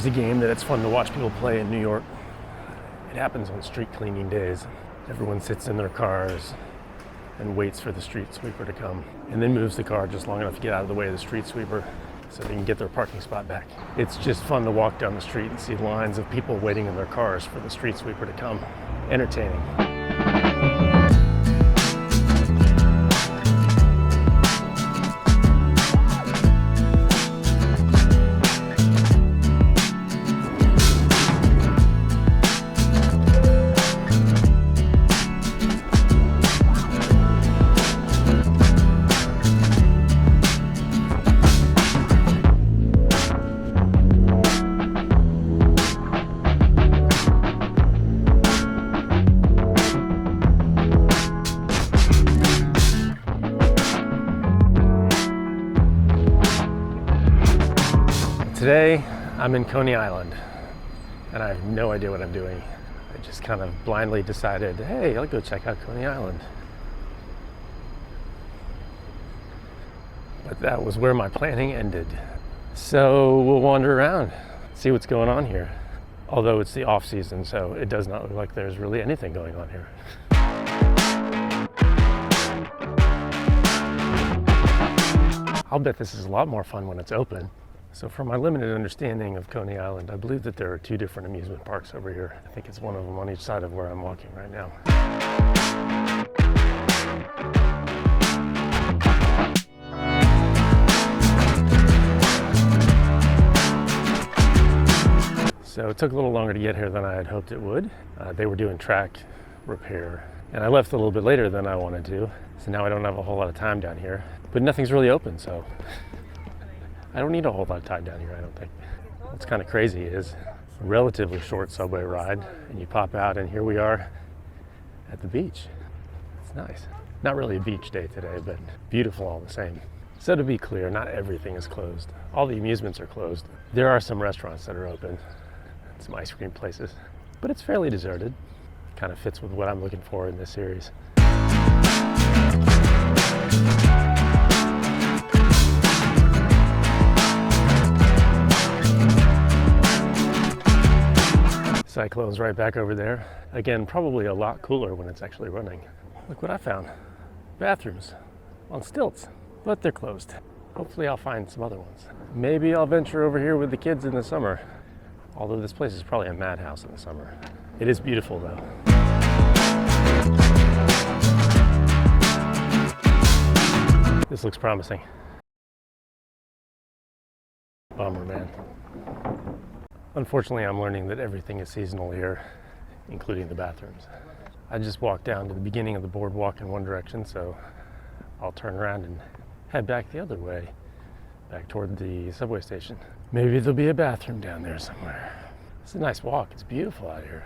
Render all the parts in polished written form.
there's a game that it's fun to watch people play in New York. It happens on street cleaning days. Everyone sits in their cars and waits for the street sweeper to come, and then moves the car just long enough to get out of the way of the street sweeper so they can get their parking spot back. It's just fun to walk down the street and see lines of people waiting in their cars for the street sweeper to come. Entertaining. Today, I'm in Coney Island, and I have no idea what I'm doing. I just kind of blindly decided, hey, I'll go check out Coney Island. But that was where my planning ended. So we'll wander around, see what's going on here. Although it's the off season, so it does not look like there's really anything going on here. I'll bet this is a lot more fun when it's open. So from my limited understanding of Coney Island, I believe that there are 2 different amusement parks over here. I think it's one of them on each side of where I'm walking right now. So it took a little longer to get here than I had hoped it would. They were doing track repair, and I left a little bit later than I wanted to. So now I don't have a whole lot of time down here, but nothing's really open, so I don't need a whole lot of time down here, I don't think. What's kind of crazy is a relatively short subway ride, and you pop out and here we are at the beach. It's nice. Not really a beach day today, but beautiful all the same. So to be clear, not everything is closed. All the amusements are closed. There are some restaurants that are open, some ice cream places, but it's fairly deserted. Kind of fits with what I'm looking for in this series. Cyclone's right back over there. Again, probably a lot cooler when it's actually running. Look what I found. Bathrooms on stilts, but they're closed. Hopefully I'll find some other ones. Maybe I'll venture over here with the kids in the summer. Although this place is probably a madhouse in the summer. It is beautiful though. This looks promising. Bummer, man. Unfortunately, I'm learning that everything is seasonal here, including the bathrooms. I just walked down to the beginning of the boardwalk in one direction, so I'll turn around and head back the other way, back toward the subway station. Maybe there'll be a bathroom down there somewhere. It's a nice walk. It's beautiful out here.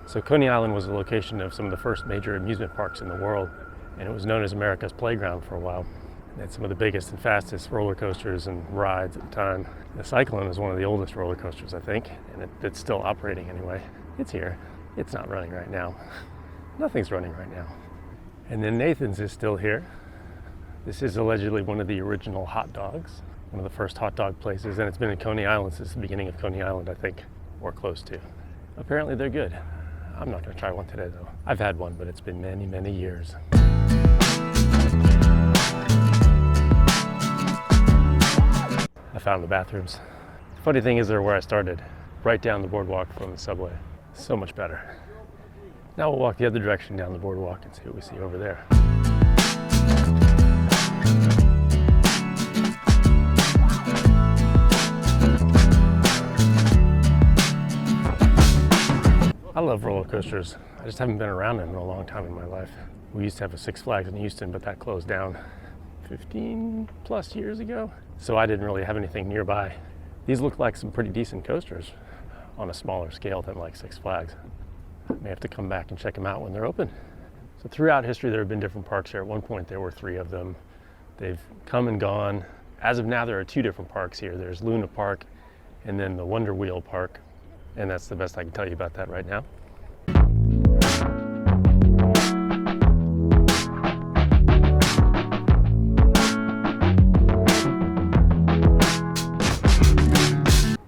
So Coney Island was the location of some of the first major amusement parks in the world, and it was known as America's playground for a while. It had some of the biggest and fastest roller coasters and rides at the time. The Cyclone is one of the oldest roller coasters, I think, and it's still operating anyway. It's here. It's not running right now. Nothing's running right now. And then Nathan's is still here. This is allegedly one of the original hot dogs, one of the first hot dog places, and it's been in Coney Island since the beginning of Coney Island, I think, or close to. Apparently they're good. I'm not going to try one today, though. I've had one, but it's been many, many years. I found the bathrooms. The funny thing is they're where I started, right down the boardwalk from the subway. So much better. Now we'll walk the other direction down the boardwalk and see what we see over there. I love roller coasters. I just haven't been around them in a long time in my life. We used to have a Six Flags in Houston, but that closed down 15 plus years ago. So I didn't really have anything nearby. These look like some pretty decent coasters on a smaller scale than like Six Flags. I may have to come back and check them out when they're open. So throughout history, there have been different parks here. At one point, there were 3 of them. They've come and gone. As of now, there are 2 different parks here. There's Luna Park and then the Wonder Wheel Park. And that's the best I can tell you about that right now.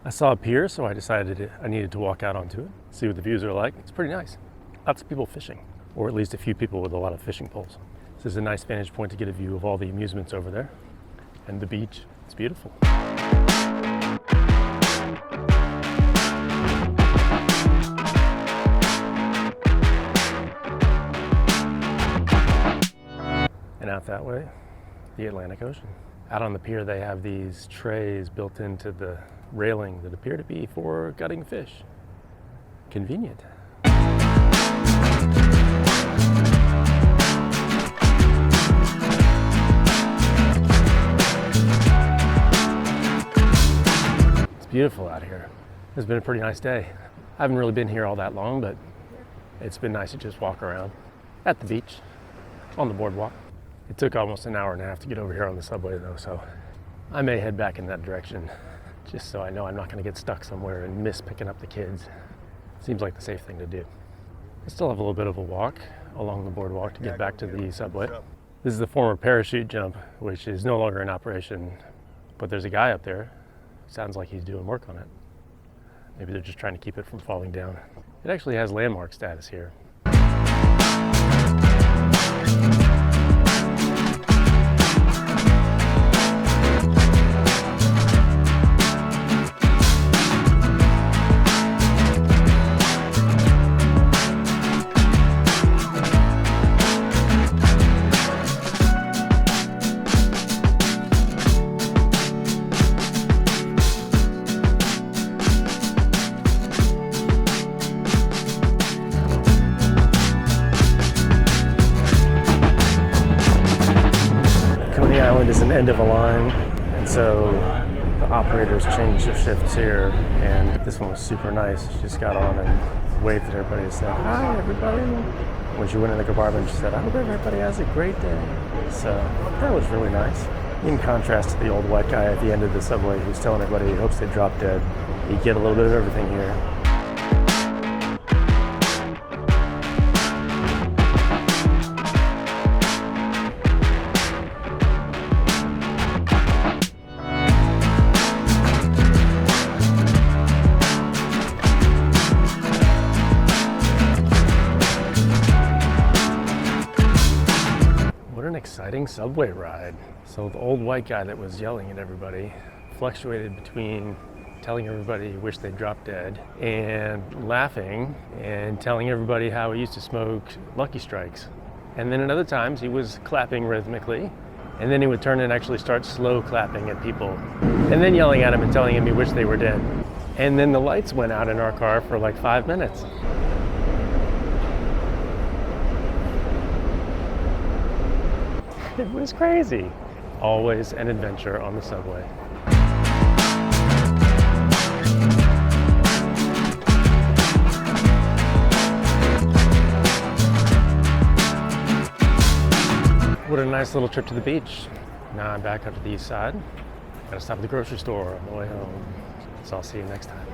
I saw a pier, so I decided I needed to walk out onto it, see what the views are like. It's pretty nice. Lots of people fishing, or at least a few people with a lot of fishing poles. This is a nice vantage point to get a view of all the amusements over there and the beach. It's beautiful. And out that way, the Atlantic Ocean. Out on the pier, they have these trays built into the railing that appear to be for gutting fish. Convenient. It's beautiful out here. It's been a pretty nice day. I haven't really been here all that long, but it's been nice to just walk around at the beach, on the boardwalk. It took almost an hour and a half to get over here on the subway though, so I may head back in that direction just so I know I'm not going to get stuck somewhere and miss picking up the kids. Seems like the safe thing to do. I still have a little bit of a walk along the boardwalk to get back to the subway. This is the former parachute jump, which is no longer in operation, but there's a guy up there. Sounds like he's doing work on it. Maybe they're just trying to keep it from falling down. It actually has landmark status here. Coney Island is an end of a line, and so the operators changed their shifts here, and this one was super nice. She just got on and waved at everybody and said, "Hi, everybody." When she went in the compartment, she said, "I hope everybody has a great day." So that was really nice. In contrast to the old white guy at the end of the subway who's telling everybody he hopes they drop dead. You get a little bit of everything here. Exciting subway ride. So the old white guy that was yelling at everybody fluctuated between telling everybody he wished they'd drop dead and laughing and telling everybody how he used to smoke Lucky Strikes. And then at other times he was clapping rhythmically, and then he would turn and actually start slow clapping at people and then yelling at him and telling him he wished they were dead. And then the lights went out in our car for like 5 minutes. It was crazy. Always an adventure on the subway. What a nice little trip to the beach. Now I'm back up to the east side. Gotta stop at the grocery store on the way home. So I'll see you next time.